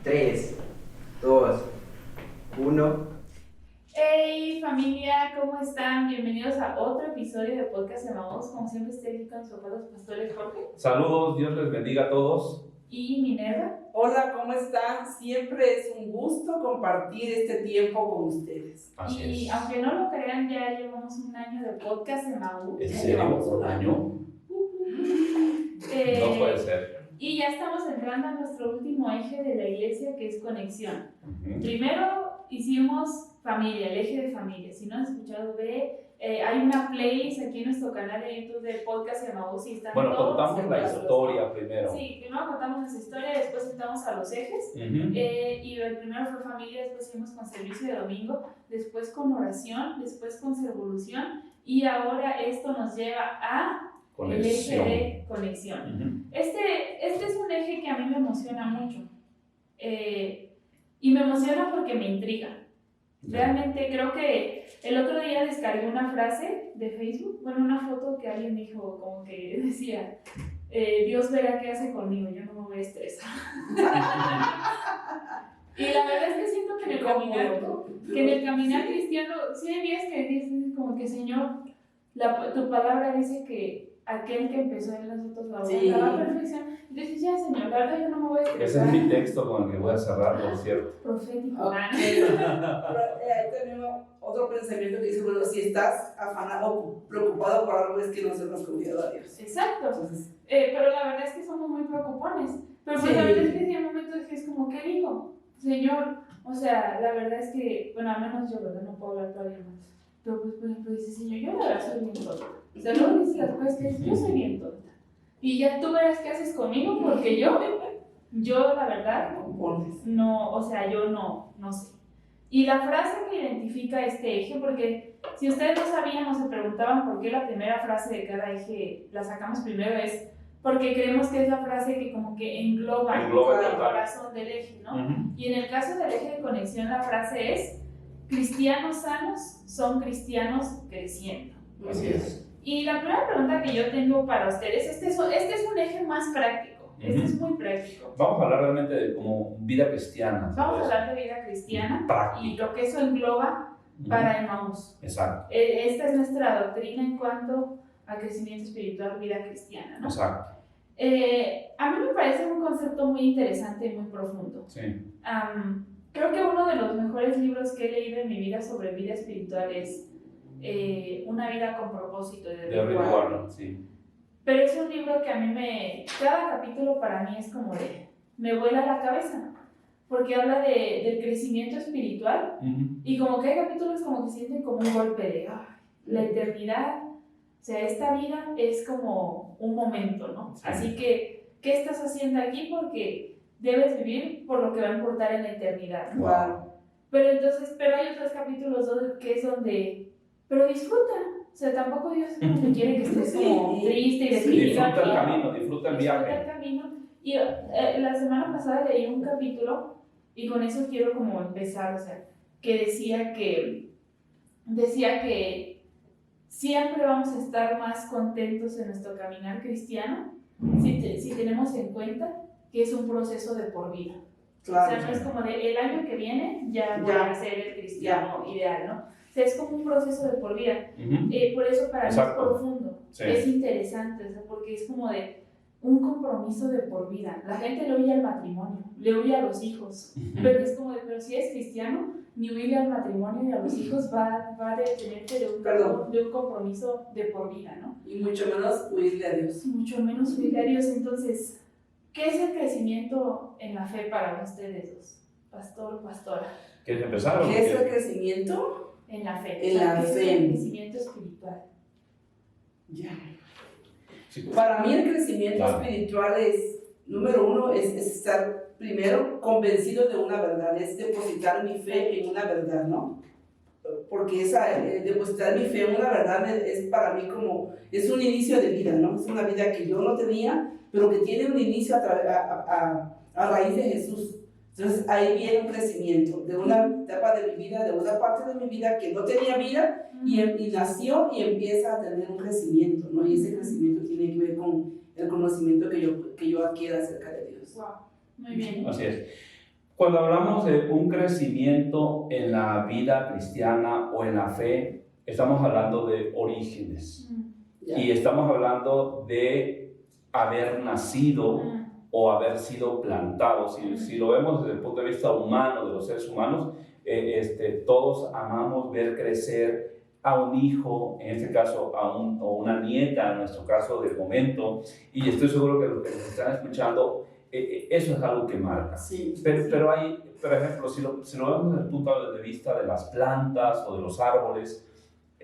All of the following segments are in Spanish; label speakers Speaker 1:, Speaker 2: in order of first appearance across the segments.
Speaker 1: Tres, dos, uno.
Speaker 2: Hey familia, ¿cómo están? Bienvenidos a otro episodio de Podcast Llamados. Como siempre estoy aquí con sus papás, los pastores Jorge
Speaker 3: Saludos, Dios les bendiga a todos.
Speaker 2: y Minerva.
Speaker 4: Hola, ¿cómo están? Siempre es un gusto compartir este tiempo con ustedes.
Speaker 3: Así
Speaker 2: Y
Speaker 3: es.
Speaker 2: aunque no lo crean, ya llevamos un año de Podcast Llamados.
Speaker 3: ¿En serio? ¿Un año? No puede ser.
Speaker 2: Y ya estamos entrando a nuestro último eje de la iglesia, que es conexión. Primero hicimos familia, el eje de familia. Si no han escuchado, hay una playlist aquí en nuestro canal de YouTube de Podcast Llamados y están
Speaker 3: Bueno,
Speaker 2: todos
Speaker 3: contamos la
Speaker 2: entrados.
Speaker 3: historia primero.
Speaker 2: Sí, primero contamos nuestra historia, después entramos a los ejes. Y el primero fue familia, después seguimos con servicio de domingo, después con oración, después con servolución y ahora esto nos lleva a el eje de conexión. Este es un eje que a mí me emociona mucho y me emociona porque me intriga. Realmente creo que el otro día descargué una frase de Facebook, bueno, una foto que alguien dijo como que decía, Dios verá qué hace conmigo, yo no me voy a estresar. Y la verdad es que siento que en el caminar cristiano, sí hay días que dicen como que Señor, tu palabra dice que aquel que empezó en nosotros la va a perfección. Y dices, ya Señor, la verdad yo no me voy a estresar.
Speaker 3: Ese es mi texto con el que voy a cerrar, por cierto.
Speaker 2: Profético.
Speaker 4: Okay. Ahí tenemos otro pensamiento que dice, bueno, si estás afanado o preocupado por algo es que no se nos confiado a Dios.
Speaker 2: Exacto.
Speaker 4: Entonces,
Speaker 2: Pero la verdad es que somos muy preocupones. Pero pues la verdad es que hay momentos que es como, ¿qué digo? Señor, o sea, la verdad es que, bueno, al menos yo, ¿verdad? No puedo hablar todavía más. Pero pues, por ejemplo, dice, Señor, yo la verdad soy bien tonta. O sea, luego dice las cosas que dice, yo soy bien tonta. Y ya tú verás qué haces conmigo, porque yo la verdad, no, o sea, yo no sé. Y la frase que identifica este eje, porque si ustedes no sabían o se preguntaban por qué la primera frase de cada eje la sacamos primero, es porque creemos que es la frase que como que engloba el corazón del eje, ¿no? Y en el caso del eje de conexión, la frase es: cristianos sanos son cristianos creciendo.
Speaker 3: Así es.
Speaker 2: Y la primera pregunta que yo tengo para ustedes, este es un eje más práctico, este es muy práctico.
Speaker 3: Vamos a hablar realmente de como vida cristiana.
Speaker 2: Vamos a hablar de vida cristiana
Speaker 3: Práctica.
Speaker 2: y lo que eso engloba para Emmaús.
Speaker 3: Exacto.
Speaker 2: Esta es nuestra doctrina en cuanto a crecimiento espiritual, vida cristiana, ¿no?
Speaker 3: Exacto.
Speaker 2: A mí me parece un concepto muy interesante y muy profundo.
Speaker 3: Sí.
Speaker 2: Creo que uno de los mejores libros que he leído en mi vida sobre vida espiritual es Una vida con propósito de Rick Warren.
Speaker 3: Sí.
Speaker 2: Pero es un libro que a mí cada capítulo para mí es como me vuela la cabeza, porque habla del crecimiento espiritual y como que hay capítulos como que sienten como un golpe de la eternidad, o sea, esta vida es como un momento, ¿no? Sí. Así que, ¿qué estás haciendo aquí? Porque debes vivir por lo que va a importar en la eternidad, ¿no?
Speaker 4: Wow.
Speaker 2: Pero hay otros capítulos que es donde, pero disfruta, o sea, tampoco Dios como quiere que estés como triste y deprimido.
Speaker 3: Disfruta el camino, disfruta el viaje.
Speaker 2: Disfruta el camino. Y la semana pasada leí un capítulo y con eso quiero como empezar, o sea, que decía que siempre vamos a estar más contentos en nuestro caminar cristiano si tenemos en cuenta que es un proceso de por vida.
Speaker 4: Claro.
Speaker 2: O sea, no es como el año que viene ya voy a ser el cristiano ideal, ¿no? O sea, es como un proceso de por vida. Por eso para mí es profundo, es interesante, o sea, porque es como de un compromiso de por vida. La gente le huye al matrimonio, le huye a los hijos, pero es como pero si es cristiano, ni huye al matrimonio ni a los hijos va a detenerte de un compromiso de por vida, ¿no?
Speaker 4: Y mucho menos huirle a Dios.
Speaker 2: Mucho menos huirle a Dios. Entonces, ¿qué es el crecimiento en la fe para ustedes dos? Pastor, pastora.
Speaker 3: ¿Quieres empezar?
Speaker 4: ¿Qué es el crecimiento?
Speaker 2: En la fe.
Speaker 4: En la fe.
Speaker 2: ¿Qué es el crecimiento espiritual?
Speaker 4: Ya.
Speaker 3: Sí, pues.
Speaker 4: Para mí el crecimiento espiritual es, número uno, es estar primero, convencido de una verdad, es depositar mi fe en una verdad, ¿no? Porque depositar mi fe en una verdad es para mí como, es un inicio de vida, ¿no? Es una vida que yo no tenía, pero que tiene un inicio a raíz de Jesús. Entonces ahí viene un crecimiento de una etapa de mi vida, de una parte de mi vida que no tenía vida y nació y empieza a tener un crecimiento, ¿no? Y ese crecimiento tiene que ver con el conocimiento que yo adquiera acerca de Dios.
Speaker 2: Wow, muy bien.
Speaker 3: Así es. Cuando hablamos de un crecimiento en la vida cristiana o en la fe, estamos hablando de orígenes.
Speaker 4: ¿Ya?
Speaker 3: Y estamos hablando de haber nacido o haber sido plantado. Si lo vemos desde el punto de vista humano, de los seres humanos, todos amamos ver crecer a un hijo, en este caso o una nieta, en nuestro caso del momento, y estoy seguro que los que nos están escuchando, eso es algo que marca.
Speaker 4: Sí.
Speaker 3: Pero hay, por ejemplo, si lo vemos desde el punto de vista de las plantas o de los árboles,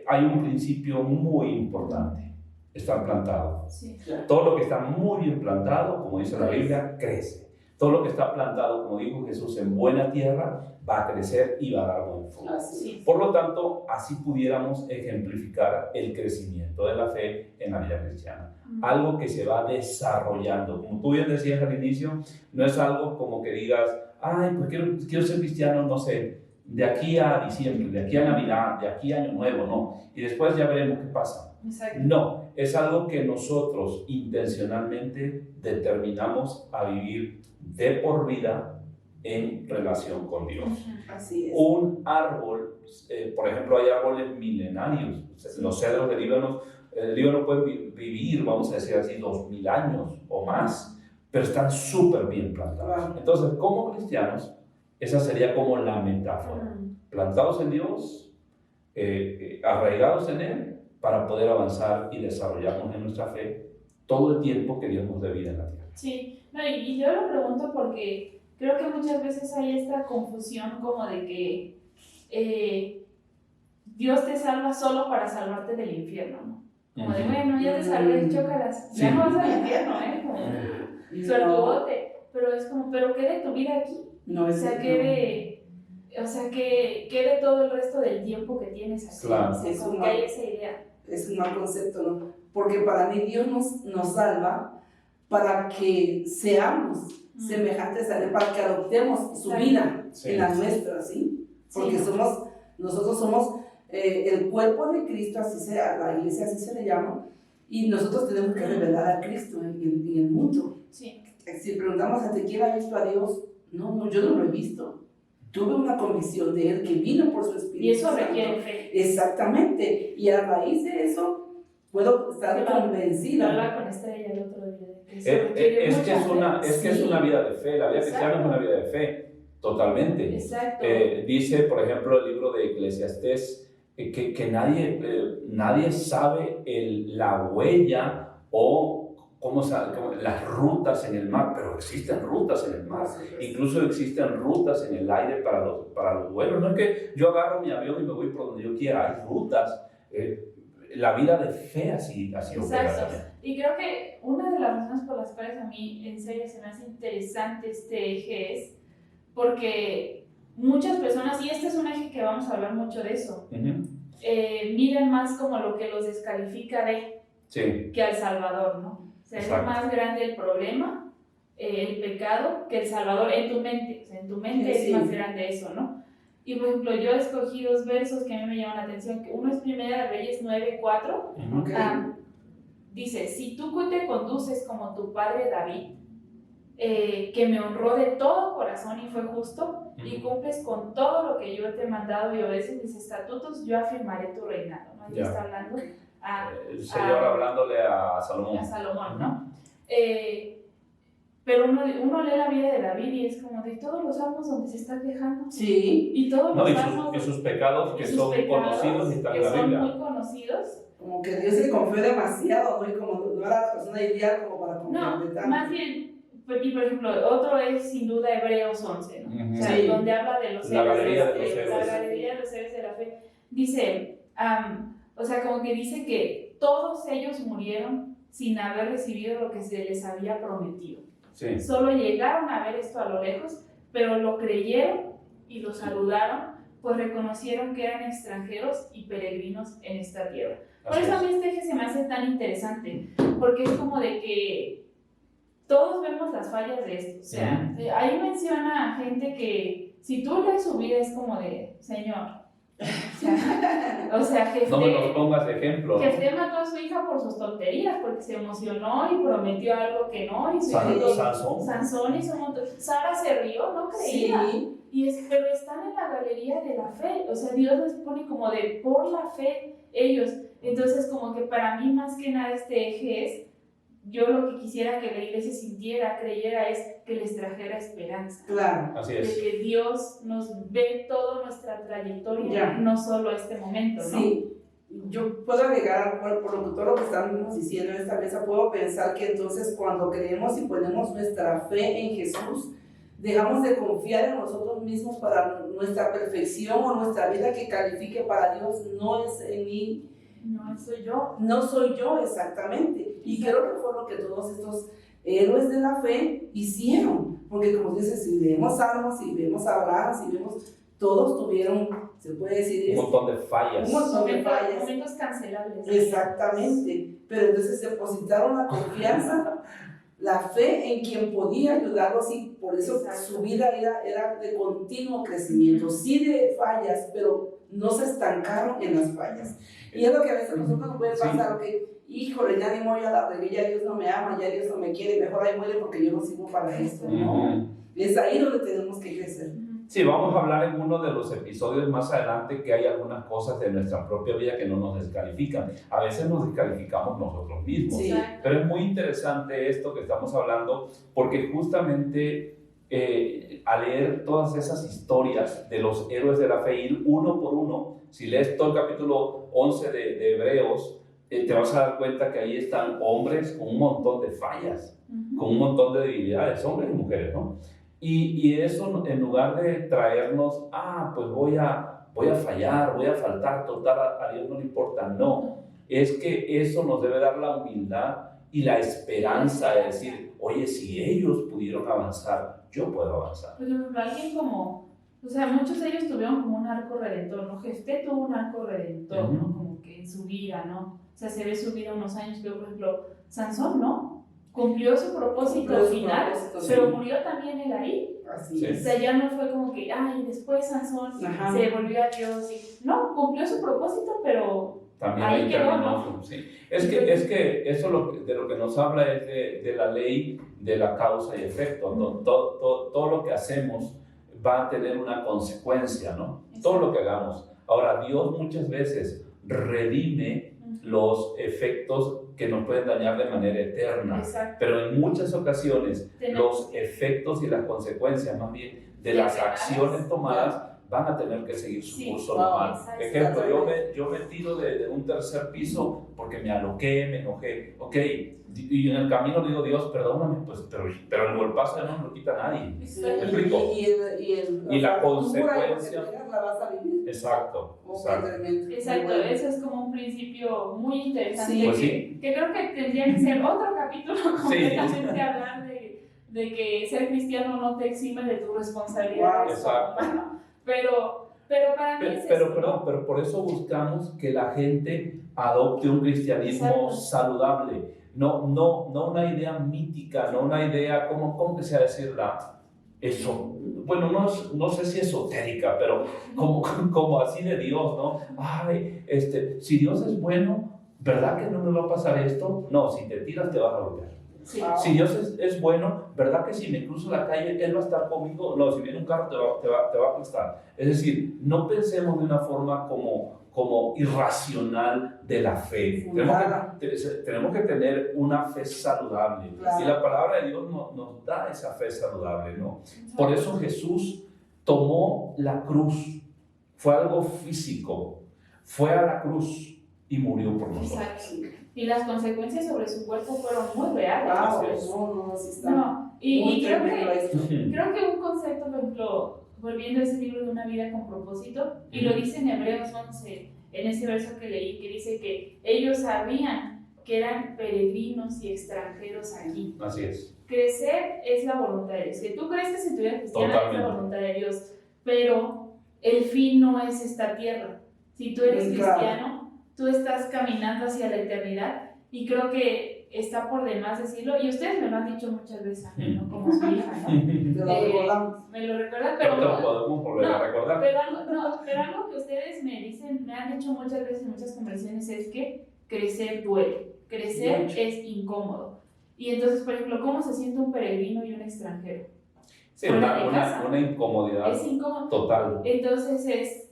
Speaker 3: hay un principio muy importante: estar plantado.
Speaker 2: Sí.
Speaker 3: Todo lo que está muy bien plantado, como dice la Biblia, crece. Todo lo que está plantado, como dijo Jesús, en buena tierra, va a crecer y va a dar buen fruto.
Speaker 4: Sí.
Speaker 3: Por lo tanto, así pudiéramos ejemplificar el crecimiento de la fe en la vida cristiana. Algo que se va desarrollando. Como tú bien decías al inicio, no es algo como que digas, ay, pues quiero ser cristiano, no sé, de aquí a diciembre, de aquí a Navidad, de aquí a Año Nuevo, no. Y después ya veremos qué pasa.
Speaker 2: Exacto.
Speaker 3: No, es algo que nosotros intencionalmente determinamos a vivir de por vida en relación con Dios.
Speaker 4: Así es.
Speaker 3: Un árbol, por ejemplo, hay árboles milenarios. Los cedros del Líbano pueden vivir, vamos a decir así, 2000 años o más, pero están súper bien plantados. Entonces, como cristianos, esa sería como la metáfora. Plantados en Dios, arraigados en Él, para poder avanzar y desarrollarnos en nuestra fe todo el tiempo que Dios nos dé vida en la tierra.
Speaker 2: Sí, no, y yo lo pregunto porque creo que muchas veces hay esta confusión como de que Dios te salva solo para salvarte del infierno, ¿no? Como de, bueno, ya te salvé, chócalas, ya no vas al infierno, como suertudote, pero es como, ¿pero qué de tu vida aquí?
Speaker 4: No,
Speaker 2: o sea, ¿qué de todo el resto del tiempo que tienes aquí?
Speaker 3: Claro.
Speaker 2: O sea, como que hay esa idea.
Speaker 4: Es un mal concepto, ¿no? Porque para mí Dios nos salva para que seamos semejantes a Él, para que adoptemos su vida en la nuestra, ¿sí? Porque nosotros somos el cuerpo de Cristo, así sea, la iglesia así se le llama, y nosotros tenemos que revelar a Cristo en el mundo.
Speaker 2: Sí.
Speaker 4: Si preguntamos a ti, ¿quién ha visto a Dios? No, yo no lo he visto. Tuve una convicción de Él que vino por su Espíritu
Speaker 2: Y eso
Speaker 4: Santo.
Speaker 2: requiere fe.
Speaker 4: Exactamente. Y a raíz de eso, puedo estar convencida.
Speaker 2: Hablaba con Estrella el otro día.
Speaker 3: Es que es una vida de fe. La vida cristiana es una vida de fe, totalmente.
Speaker 2: Exacto.
Speaker 3: Dice, por ejemplo, el libro de Eclesiastés, que nadie sabe la huella o cómo las rutas en el mar, pero existen rutas en el mar. Incluso existen rutas en el aire para los vuelos. No es que yo agarro mi avión y me voy por donde yo quiera, hay rutas. La vida de fe así opera.
Speaker 2: Exacto. Y creo que una de las razones por las cuales a mí en serio se me hace interesante este eje es porque muchas personas, y este es un eje que vamos a hablar mucho de eso, miran más como lo que los descalifica que al Salvador, ¿no? O sea,
Speaker 3: Exacto.
Speaker 2: es más grande el problema, el pecado, que el Salvador en tu mente. O sea, en tu mente
Speaker 4: Sí.
Speaker 2: es más grande eso, ¿no? Y por ejemplo, yo escogí dos versos que a mí me llaman la atención. Uno es Primera de Reyes 9:4.
Speaker 4: Okay.
Speaker 2: Dice, si tú te conduces como tu padre David, que me honró de todo corazón y fue justo, y cumples con todo lo que yo te he mandado y obedeces mis estatutos, yo afirmaré tu reinado, ¿no? Ahí está hablando
Speaker 3: el Señor hablándole a Salomón.
Speaker 2: A Salomón, ¿no? Pero uno lee la vida de David y es como de todos los salmos donde se está quejando.
Speaker 4: Sí.
Speaker 2: Y todos los salmos.
Speaker 3: Y sus pecados que son conocidos y están en la Biblia.
Speaker 2: Son muy conocidos.
Speaker 4: Como que Dios se confió demasiado, ¿no? Y como no era la persona ideal como para confiar de tanto.
Speaker 2: Más bien, y por ejemplo, otro es sin duda Hebreos 11, ¿no? O sea, donde habla de los
Speaker 3: la
Speaker 2: héroes.
Speaker 3: galería de los héroes.
Speaker 2: La galería de los héroes de la fe. Dice, o sea, como que dice que todos ellos murieron sin haber recibido lo que se les había prometido.
Speaker 3: Sí.
Speaker 2: Solo llegaron a ver esto a lo lejos, pero lo creyeron y lo saludaron, pues reconocieron que eran extranjeros y peregrinos en esta tierra. Por
Speaker 3: Así
Speaker 2: eso a
Speaker 3: es.
Speaker 2: mí este eje se me hace tan interesante, porque es como de que todos vemos las fallas de esto. O sea, ahí menciona a gente que si tú lees su vida es como de, Señor, o sea Jefté,
Speaker 3: No me los pongas de ejemplo.
Speaker 2: Jefté mató a su hija por sus tonterías, porque se emocionó y prometió algo que no, y su hija, Sansón hizo un montón. Sara se rió, no creía.
Speaker 4: Sí.
Speaker 2: Pero están en la galería de la fe, o sea, Dios les pone como de por la fe ellos. Entonces, como que para mí más que nada este eje es, yo lo que quisiera que la iglesia sintiera, creyera, es que les trajera esperanza.
Speaker 4: Claro.
Speaker 3: Así
Speaker 2: De
Speaker 3: es.
Speaker 2: que Dios nos ve toda nuestra trayectoria, no solo este momento, ¿no?
Speaker 4: Sí. Yo puedo agregar, por todo lo que estamos diciendo en esta mesa, puedo pensar que entonces cuando creemos y ponemos nuestra fe en Jesús, dejamos de confiar en nosotros mismos para nuestra perfección o nuestra vida que califique para Dios, no es en mí.
Speaker 2: No soy yo.
Speaker 4: No soy yo exactamente. Y creo que fue lo que todos estos héroes de la fe hicieron. Porque como dices, si vemos Salmos, si vemos Abraham, si vemos, todos tuvieron, se puede decir,
Speaker 3: Un montón de fallas.
Speaker 4: un montón de fallas.
Speaker 2: Momentos cancelables.
Speaker 4: Exactamente. Pero entonces depositaron la confianza, la fe en quien podía ayudarlos y por eso su vida era de continuo crecimiento. Sí de fallas, pero no se estancaron en las fallas. Y es lo que a veces a nosotros nos puede pasar, que híjole, ya ni modo, ya la regué, ya Dios no me ama, ya Dios no me quiere, mejor ahí muere porque yo no sirvo para esto, ¿no? Es ahí donde tenemos que crecer.
Speaker 3: Sí, vamos a hablar en uno de los episodios más adelante que hay algunas cosas de nuestra propia vida que no nos descalifican. A veces nos descalificamos nosotros mismos.
Speaker 4: Sí.
Speaker 3: Pero es muy interesante esto que estamos hablando porque justamente al leer todas esas historias de los héroes de la fe, ir uno por uno, si lees todo el capítulo 11 de Hebreos, te vas a dar cuenta que ahí están hombres con un montón de fallas, con un montón de debilidades, hombres y mujeres, ¿no? Y eso, en lugar de traernos, pues voy a fallar, voy a faltar, total, a Dios no le importa, no. Es que eso nos debe dar la humildad y la esperanza de decir, oye, si ellos pudieron avanzar, yo puedo avanzar.
Speaker 2: Por ejemplo, alguien como, o sea, muchos de ellos tuvieron como un arco redentor, ¿no? Jefté tuvo un arco redentor, ¿no? Como que en su vida, ¿no? O sea, se ve su vida unos años, pero por ejemplo, Sansón, ¿no? Cumplió su propósito final, pero murió también él ahí.
Speaker 4: Así
Speaker 2: O sea, ya no fue como que, después Sansón se volvió a Dios. No, cumplió su propósito, pero
Speaker 3: también
Speaker 2: ahí quedó,
Speaker 3: terminó,
Speaker 2: ¿no?
Speaker 3: Sí. Es que eso de lo que nos habla es de la ley de la causa y efecto. Todo lo que hacemos va a tener una consecuencia, ¿no? Todo lo que hagamos. Ahora, Dios muchas veces redime los efectos que nos pueden dañar de manera eterna.
Speaker 2: Exacto.
Speaker 3: Pero en muchas ocasiones los efectos y las consecuencias más bien de las acciones tomadas van a tener que seguir su curso normal. Ejemplo, yo me tiro de un tercer piso porque me aloqué, me enojé. Ok, y en el camino digo, Dios, perdóname, pues, pero el golpazo no lo quita nadie. ¿Me explico? Y la consecuencia.
Speaker 4: La vas a vivir.
Speaker 3: Exacto.
Speaker 2: Exacto, eso es como un principio muy interesante.
Speaker 4: Sí.
Speaker 3: Pues
Speaker 2: que creo que tendría que ser otro capítulo completamente hablar de que ser cristiano no te exime de tu responsabilidad.
Speaker 4: Wow,
Speaker 3: exacto.
Speaker 2: Pero para mí
Speaker 3: pero por eso buscamos que la gente adopte un cristianismo saludable, no una idea mítica, no una idea, ¿cómo que sea decirla? Eso, bueno, no sé si esotérica, pero como así de Dios, ¿no? Si Dios es bueno, ¿verdad que no me va a pasar esto? No, si te tiras te vas a golpear.
Speaker 2: Sí.
Speaker 3: Si Dios es bueno, ¿verdad que si me cruzo la calle, Él va a estar conmigo? No, si viene un carro te va a aplastar. Es decir, no pensemos de una forma como irracional de la fe. Tenemos que tener una fe saludable. Claro. Y la palabra de Dios nos da esa fe saludable, ¿no? Por eso Jesús tomó la cruz. Fue algo físico. Fue a la cruz y murió por nosotros.
Speaker 2: Exacto. Y las consecuencias sobre su cuerpo fueron muy reales. Y creo que un concepto, por ejemplo, volviendo a ese libro de una vida con propósito, y lo dice en Hebreos 11, en ese verso que leí, que dice que ellos sabían que eran peregrinos y extranjeros aquí.
Speaker 3: Así es.
Speaker 2: crecer es la voluntad de Dios. Que tú crezcas en tu vida cristiana es
Speaker 3: Totalmente.
Speaker 2: la voluntad de Dios, pero el fin no es esta tierra. Si tú eres
Speaker 4: Claro.
Speaker 2: cristiano, tú estás caminando hacia la eternidad y creo que está por demás decirlo, y ustedes me lo han dicho muchas veces a mí, ¿no? Como su hija, ¿no?
Speaker 4: Te lo recordamos.
Speaker 2: Me lo recuerdan,
Speaker 3: Pero
Speaker 2: pero
Speaker 3: te lo podemos volver a recordar.
Speaker 2: pero algo que ustedes me dicen, me han dicho muchas veces en muchas conversaciones es que crecer duele, crecer
Speaker 4: Mucho.
Speaker 2: es incómodo. Y entonces, por ejemplo, ¿cómo se siente un peregrino y un extranjero?
Speaker 3: Sí,
Speaker 2: Fuera de casa.
Speaker 3: una incomodidad
Speaker 2: Es incómodo.
Speaker 3: total.
Speaker 2: Entonces es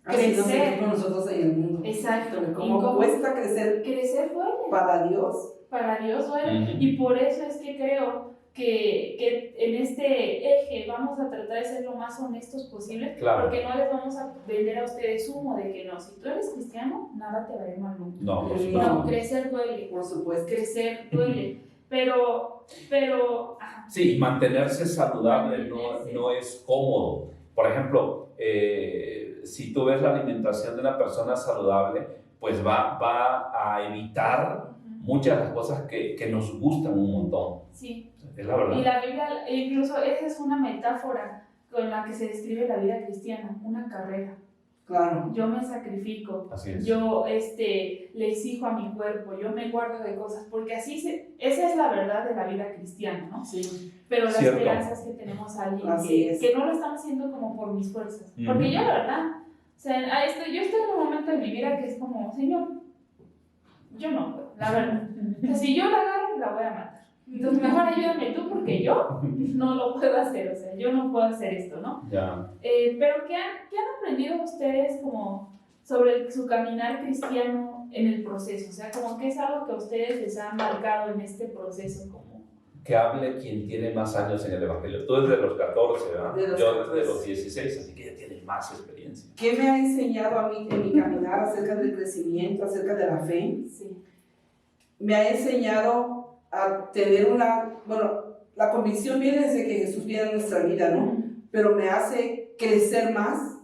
Speaker 4: Así nos
Speaker 2: crecer.
Speaker 4: sentimos nosotros en el mundo.
Speaker 2: Exacto.
Speaker 4: Como
Speaker 2: incómodo.
Speaker 4: cuesta crecer
Speaker 2: Crecer duele.
Speaker 4: para Dios.
Speaker 2: Para Dios duele.
Speaker 3: Ujú.
Speaker 2: Y por eso es que creo que en este eje vamos a tratar de ser lo más honestos posible,
Speaker 3: Claro.
Speaker 2: porque no les vamos a vender a ustedes humo de que no, si tú eres cristiano, nada te va a ir mal nunca.
Speaker 3: No, por
Speaker 4: No.
Speaker 3: supuesto.
Speaker 2: No, crecer duele,
Speaker 4: Por supuesto.
Speaker 2: crecer duele, pero, ajá,
Speaker 3: Sí, mantenerse saludable
Speaker 2: Mantenerse.
Speaker 3: no es cómodo. Por ejemplo, si tú ves la alimentación de una persona saludable, pues va a evitar muchas de las cosas que nos gustan un montón.
Speaker 2: sí.
Speaker 3: Es la verdad.
Speaker 2: Y la Biblia, incluso esa es una metáfora con la que se describe la vida cristiana, una carrera.
Speaker 4: Claro.
Speaker 2: Yo me sacrifico,
Speaker 3: Así es.
Speaker 2: yo le exijo a mi cuerpo, yo me guardo de cosas, porque esa es la verdad de la vida cristiana, ¿no?
Speaker 4: Sí.
Speaker 2: Pero la
Speaker 3: Cierto.
Speaker 2: esperanza es que tenemos a alguien
Speaker 4: Así es.
Speaker 2: que no lo estamos haciendo como por mis fuerzas.
Speaker 3: Ujú.
Speaker 2: Porque yo, la verdad, o sea, yo estoy en un momento de mi vida que es como, Señor, yo no puedo, la verdad. O sea, si yo la agarro, la voy a matar. Entonces, mejor ayúdame tú, porque yo no lo puedo hacer, o sea, yo no puedo hacer esto, ¿no?
Speaker 3: Ya.
Speaker 2: Pero ¿qué han aprendido ustedes como sobre su caminar cristiano en el proceso? O sea, como que es algo que a ustedes les ha marcado en este proceso como...
Speaker 3: Que hable quien tiene más años en el Evangelio. Tú desde los 14, ¿verdad?
Speaker 4: De los
Speaker 3: Yo
Speaker 4: 14.
Speaker 3: desde los 16, así que ya tienes más experiencia.
Speaker 4: ¿Qué me ha enseñado a mí en mi caminar acerca del crecimiento, acerca de la fe?
Speaker 2: Sí.
Speaker 4: Me ha enseñado a tener la convicción viene desde que Jesús viene a nuestra vida, ¿no? Pero me hace crecer más,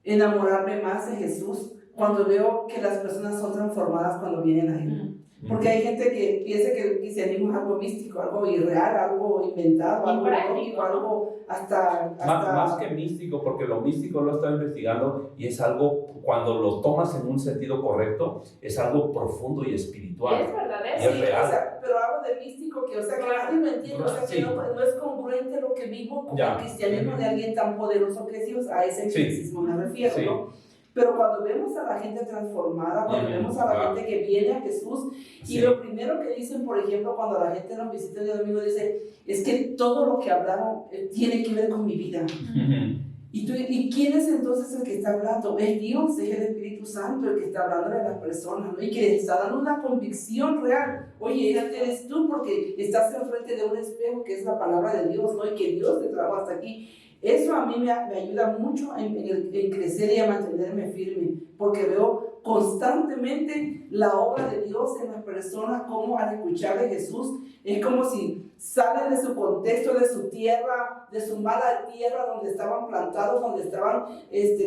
Speaker 4: enamorarme más de Jesús cuando veo que las personas son transformadas cuando vienen a Él. Porque hay gente que piensa que el cristianismo es algo místico, algo irreal, algo inventado, algo
Speaker 2: Impráctico,
Speaker 4: lógico, algo hasta
Speaker 3: Más que místico, porque lo místico lo he estado investigando y es algo, cuando lo tomas en un sentido correcto, es algo profundo y espiritual.
Speaker 2: Es verdadero.
Speaker 3: Es real.
Speaker 4: O sea, pero hablo de místico, que nadie me entiende, o sea, que
Speaker 3: Sí.
Speaker 4: no es congruente lo que vivo con
Speaker 3: Ya.
Speaker 4: el cristianismo de alguien tan poderoso que es Dios, a ese
Speaker 3: Sí.
Speaker 4: misticismo me refiero,
Speaker 3: Sí.
Speaker 4: ¿no? Pero cuando vemos a la gente transformada, cuando vemos a la
Speaker 3: Claro.
Speaker 4: gente que viene a Jesús, y
Speaker 3: Sí.
Speaker 4: lo primero que dicen, por ejemplo, cuando la gente nos visita el día domingo, dice, es que todo lo que hablaron tiene que ver con mi vida.
Speaker 3: Ujú.
Speaker 4: ¿Y quién es entonces el que está hablando? Es Dios, es el Espíritu Santo el que está hablando de las personas, ¿no? Y que les está dando una convicción real. Oye, este eres tú porque estás enfrente de un espejo que es la palabra de Dios, ¿no? Y que Dios te trajo hasta aquí. Eso a mí me ayuda mucho en crecer y a mantenerme firme, porque veo constantemente la obra de Dios en las personas, como al escuchar de Jesús, es como si salen de su contexto, de su tierra, de su mala tierra donde estaban plantados, donde estaban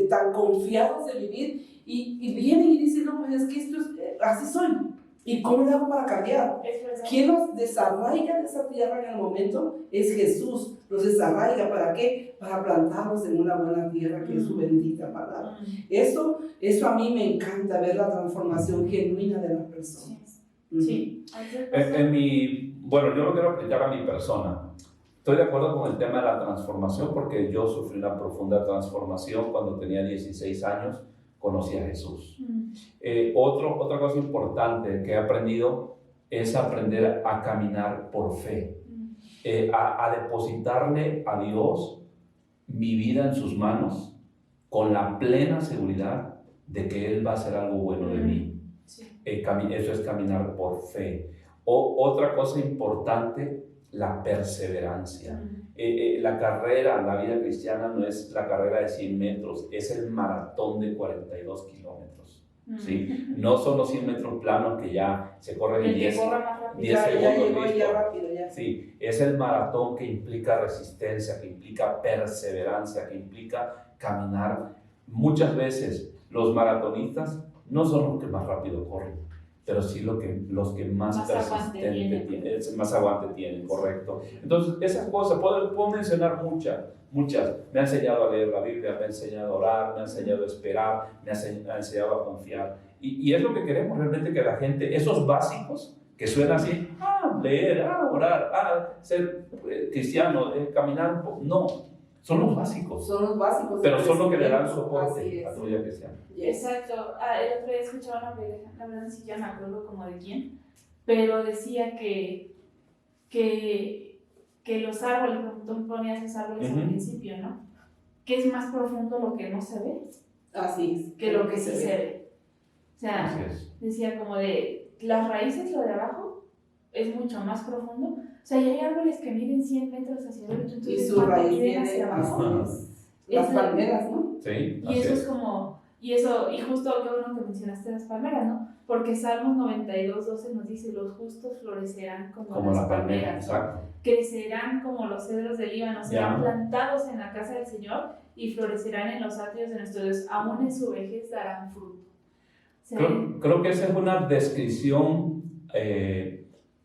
Speaker 4: tan confiados de vivir, y vienen y dicen, no, pues es que esto es, así soy, ¿y cómo le hago para cambiar?
Speaker 2: Es verdad.
Speaker 4: ¿Quién los desarraiga de esa tierra en el momento? Es Jesús. Los desarraiga, ¿para qué? Para plantarlos en una buena tierra, que es su bendita palabra. Eso a mí me encanta, ver la transformación genuina de las personas.
Speaker 2: Sí.
Speaker 3: Bueno, yo lo quiero aplicar a mi persona. Estoy de acuerdo con el tema de la transformación porque yo sufrí una profunda transformación cuando tenía 16 años, conocí a Jesús. Otra cosa importante que he aprendido es aprender a caminar por fe, a depositarle a Dios mi vida en sus manos con la plena seguridad de que Él va a hacer algo bueno de mí.
Speaker 2: Sí.
Speaker 3: Eso es caminar por fe. Otra cosa importante, la perseverancia. La carrera, la vida cristiana no es la carrera de 100 metros, es el maratón de 42 kilómetros. ¿Sí? No son los 100 metros planos que ya se corren en
Speaker 2: El que
Speaker 3: 10,
Speaker 2: corra más rápido.
Speaker 3: 10
Speaker 4: Ya
Speaker 3: segundos.
Speaker 4: llegó,
Speaker 3: Listo.
Speaker 4: ya rápido, ya.
Speaker 3: Sí, es el maratón que implica resistencia, que implica perseverancia, que implica caminar. Muchas veces los maratonistas no son los que más rápido corren, pero sí los que más
Speaker 2: Más aguante
Speaker 3: persistente
Speaker 2: tienen.
Speaker 3: más aguante tienen, correcto. Entonces, esas cosas, puedo mencionar muchas. Me ha enseñado a leer la Biblia, me ha enseñado a orar, me ha enseñado a esperar, me ha enseñado a confiar. Y es lo que queremos realmente, que la gente, esos básicos que suenan así, leer, orar, ser cristiano, caminar un poco, no, son los básicos.
Speaker 4: Son los básicos.
Speaker 3: Pero son los que le dan
Speaker 4: Así
Speaker 3: soporte
Speaker 4: es.
Speaker 3: a tu vida cristiana.
Speaker 2: Exacto. El otro día escuchaba una predica, la verdad sí ya me acuerdo como de quién, pero decía que los árboles, como tú ponías los árboles al principio, ¿no? Que es más profundo lo que no se ve
Speaker 4: Así es.
Speaker 2: que lo que sí se ve. O
Speaker 3: Así
Speaker 2: sea,
Speaker 3: es.
Speaker 2: decía como de las raíces, lo de abajo, es mucho más profundo. O sea, y hay árboles que miden 100 metros hacia arriba,
Speaker 4: Y
Speaker 2: entonces
Speaker 4: su
Speaker 2: cuando
Speaker 4: raíz
Speaker 2: miden
Speaker 4: viene
Speaker 2: hacia abajo.
Speaker 4: las
Speaker 2: es
Speaker 4: palmeras, ¿no?
Speaker 3: Sí,
Speaker 2: Y
Speaker 3: así
Speaker 2: eso
Speaker 3: es.
Speaker 2: es como, y justo qué bueno que mencionaste las palmeras, ¿no? Porque Salmos 92:12 nos dice, los justos florecerán como las
Speaker 3: la palmera,
Speaker 2: palmeras, ¿no?
Speaker 3: exacto.
Speaker 2: Crecerán como los cedros del Líbano, serán plantados en la casa del Señor y florecerán en los atrios de nuestro Dios, aún en su vejez darán fruto. O sea,
Speaker 3: Creo que esa es una descripción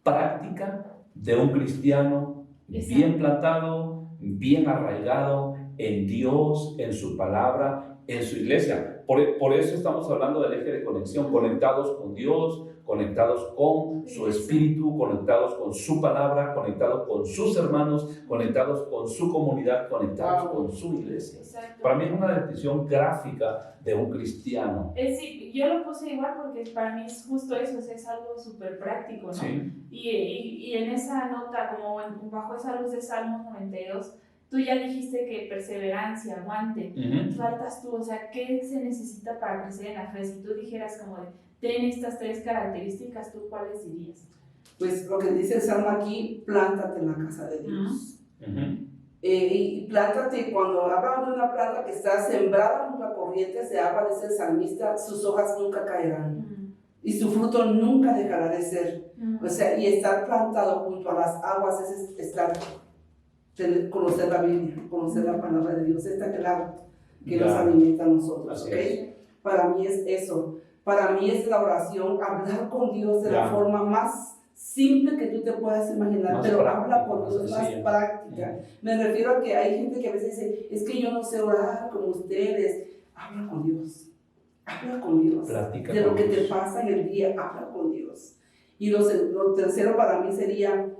Speaker 3: práctica de un cristiano bien plantado, bien arraigado en Dios, en su palabra, en su iglesia. Por eso estamos hablando del eje de conexión, conectados con Dios, conectados con su espíritu, conectados con su palabra, conectados con sus hermanos, conectados con su comunidad, conectados con su iglesia.
Speaker 2: exacto.
Speaker 3: Para mí es una descripción gráfica de un cristiano.
Speaker 2: Sí, yo lo puse igual porque para mí es justo eso, es algo súper práctico, ¿no?
Speaker 3: Sí.
Speaker 2: Y en esa nota, como bajo esa luz de Salmos 92, tú ya dijiste que perseverancia, aguante, faltas tú, o sea, ¿qué se necesita para crecer en la fe? Si tú dijeras como de, ten estas 3 características, ¿tú cuáles dirías?
Speaker 4: Pues lo que dice el Salmo aquí, plántate en la casa de Dios. Y plántate, cuando habla de una planta que está sembrada junto a corrientes de agua, dice el salmista, sus hojas nunca caerán y su fruto nunca dejará de ser. O sea, y estar plantado junto a las aguas es estar, conocer la Biblia, conocer la palabra de Dios, está claro que nos alimenta a nosotros, ¿ok? Para mí es eso. Para mí es la oración, hablar con Dios de la forma más simple que tú te puedas imaginar,
Speaker 3: más
Speaker 4: pero
Speaker 3: práctica,
Speaker 4: habla con Dios más práctica. Me refiero a que hay gente que a veces dice, es que yo no sé orar como ustedes. Habla con Dios. Habla con Dios.
Speaker 3: Platica
Speaker 4: de lo que
Speaker 3: Dios.
Speaker 4: te pasa en el día, habla con Dios. Y lo tercero para mí sería,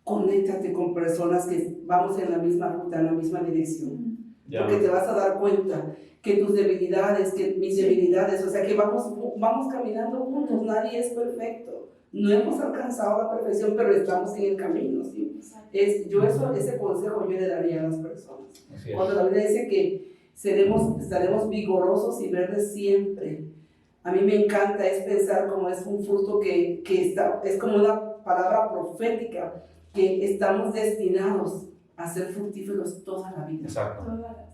Speaker 4: conéctate con personas que vamos en la misma ruta, en la misma dirección. Porque te vas a dar cuenta que tus debilidades, que mis debilidades, o sea que vamos caminando juntos, nadie es perfecto. No hemos alcanzado la perfección, pero estamos en el camino, ¿sí? Ese consejo yo le daría a las personas. Cuando la Biblia dice que estaremos vigorosos y verdes siempre, a mí me encanta es pensar como es un fruto que es como una palabra profética, que estamos destinados a ser fructíferos toda la vida.
Speaker 3: Exacto.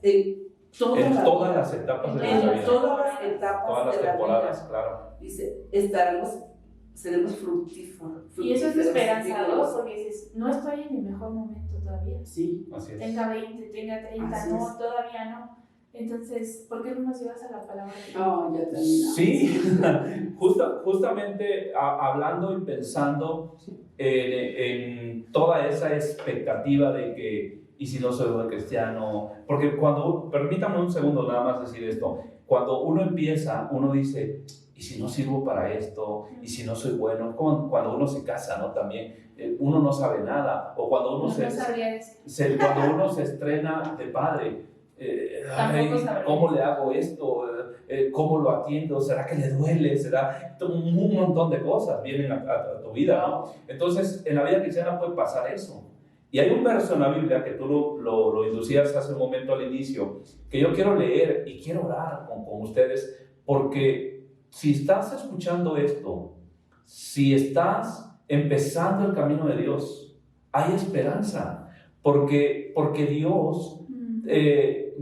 Speaker 4: En
Speaker 3: todas las etapas de nuestra vida.
Speaker 4: Todas las etapas
Speaker 3: todas las
Speaker 4: de la
Speaker 3: temporadas,
Speaker 4: vida.
Speaker 3: claro.
Speaker 4: Dice, seremos fructíferos.
Speaker 2: Y eso es esperanzador porque dices, no estoy en mi mejor momento todavía.
Speaker 4: Sí.
Speaker 3: Así es.
Speaker 2: Tenga 20, tenga 30,
Speaker 4: Así
Speaker 2: no,
Speaker 4: es.
Speaker 2: todavía no. Entonces, ¿por qué no nos llevas a la palabra de Dios?
Speaker 4: No, ya terminamos.
Speaker 3: Sí, justamente hablando y pensando en toda esa expectativa de que, y si no soy buen cristiano, porque permítame un segundo nada más decir esto, cuando uno empieza, uno dice, ¿y si no sirvo para esto? ¿Y si no soy bueno? Como cuando uno se casa, ¿no? También uno no sabe nada, o cuando uno cuando uno se estrena de padre. ¿Cómo le hago esto? ¿Cómo lo atiendo? ¿Será que le duele? ¿Será? Un montón de cosas vienen a tu vida, ¿no? Entonces, en la vida cristiana puede pasar eso. Y hay un verso en la Biblia que tú lo inducías hace un momento al inicio, que yo quiero leer y quiero orar con ustedes, porque si estás escuchando esto, si estás empezando el camino de Dios, hay esperanza, porque Dios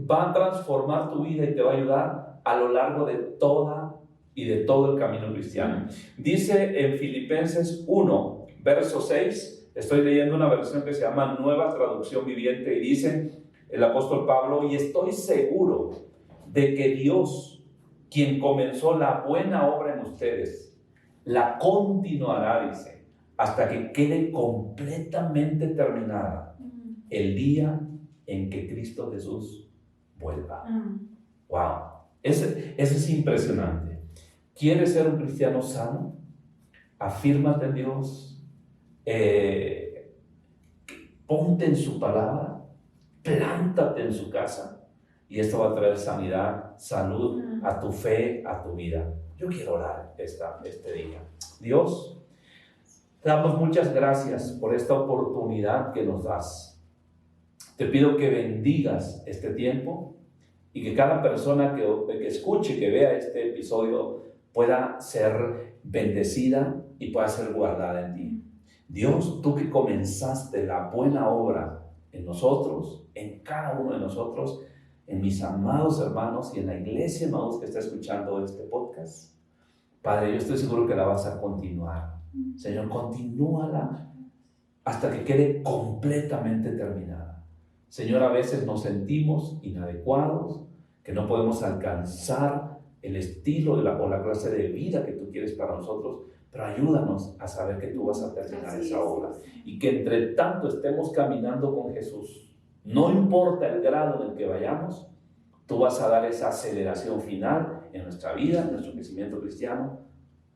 Speaker 3: va a transformar tu vida y te va a ayudar a lo largo de todo el camino cristiano. Dice en Filipenses 1, verso 6, estoy leyendo una versión que se llama Nueva Traducción Viviente, y dice el apóstol Pablo, y estoy seguro de que Dios, quien comenzó la buena obra en ustedes, la continuará, dice, hasta que quede completamente terminada el día en que Cristo Jesús vuelva. Wow, eso es impresionante. ¿Quieres ser un cristiano sano? Afírmate en Dios, ponte en su palabra, plántate en su casa, y esto va a traer sanidad, salud a tu fe, a tu vida. Yo quiero orar este día. Dios, te damos muchas gracias por esta oportunidad que nos das. Te pido que bendigas este tiempo y que cada persona que escuche, que vea este episodio, pueda ser bendecida y pueda ser guardada en ti. Dios, tú que comenzaste la buena obra en nosotros, en cada uno de nosotros, en mis amados hermanos y en la iglesia, hermanos, que está escuchando este podcast, Padre, yo estoy seguro que la vas a continuar. Señor, continúala hasta que quede completamente terminada. Señor, a veces nos sentimos inadecuados, que no podemos alcanzar el estilo o la clase de vida que tú quieres para nosotros, pero ayúdanos a saber que tú vas a terminar esa obra y que entre tanto estemos caminando con Jesús. No importa el grado en el que vayamos, tú vas a dar esa aceleración final en nuestra vida, en nuestro crecimiento cristiano,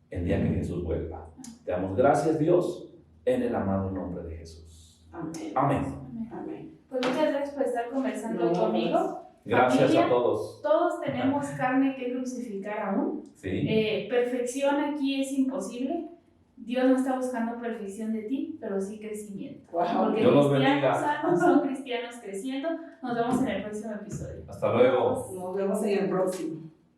Speaker 3: el día que Jesús vuelva. Te damos gracias, Dios, en el amado nombre de Jesús.
Speaker 4: Amén.
Speaker 3: Amén.
Speaker 4: Amén.
Speaker 2: Pues muchas gracias por estar conversando conmigo.
Speaker 3: Gracias
Speaker 2: Familia,
Speaker 3: a todos.
Speaker 2: Todos tenemos carne que crucificar aún.
Speaker 3: Sí.
Speaker 2: Perfección aquí es imposible. Dios no está buscando perfección de ti, pero sí crecimiento.
Speaker 4: Wow.
Speaker 2: Porque
Speaker 3: Dios los
Speaker 2: cristianos
Speaker 3: bendiga.
Speaker 2: sanos son cristianos creciendo. Nos vemos en el próximo episodio.
Speaker 3: Hasta luego.
Speaker 4: Nos vemos en el próximo.